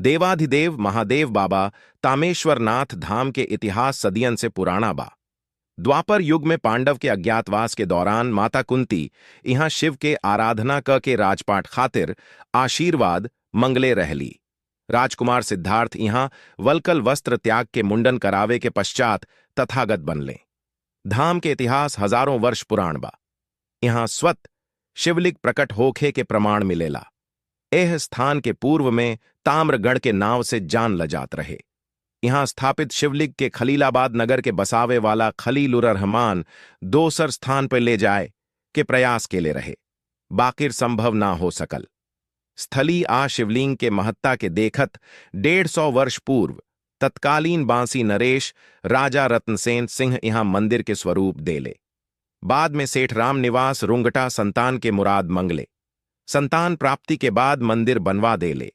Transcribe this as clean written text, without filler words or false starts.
देवाधिदेव महादेव बाबा तामेश्वरनाथ धाम के इतिहास सदियन से पुराना बा। द्वापर युग में पांडव के अज्ञातवास के दौरान माता कुंती यहाँ शिव के आराधना के राजपाट खातिर आशीर्वाद मंगले रहली। राजकुमार सिद्धार्थ यहाँ वलकल वस्त्र त्याग के मुंडन करावे के पश्चात तथागत बनले। धाम के इतिहास हजारों वर्ष पुराण बा। यहाँ स्वत शिवलिंग प्रकट होखे के प्रमाण मिलेला। एह स्थान के पूर्व में ताम्रगढ़ के नाव से जान लजात रहे। यहाँ स्थापित शिवलिंग के खलीलाबाद नगर के बसावे वाला खलीलुर रहमान दोसर स्थान पर ले जाए के प्रयास के ले रहे, बाकिर संभव ना हो सकल। स्थली आ शिवलिंग के महत्ता के देखत 150 वर्ष पूर्व तत्कालीन बांसी नरेश राजा रत्नसेन सिंह यहाँ मंदिर के स्वरूप देले। बाद में सेठ राम निवास रुंगटा संतान के मुराद मंगले। संतान प्राप्ति के बाद मंदिर बनवा देले।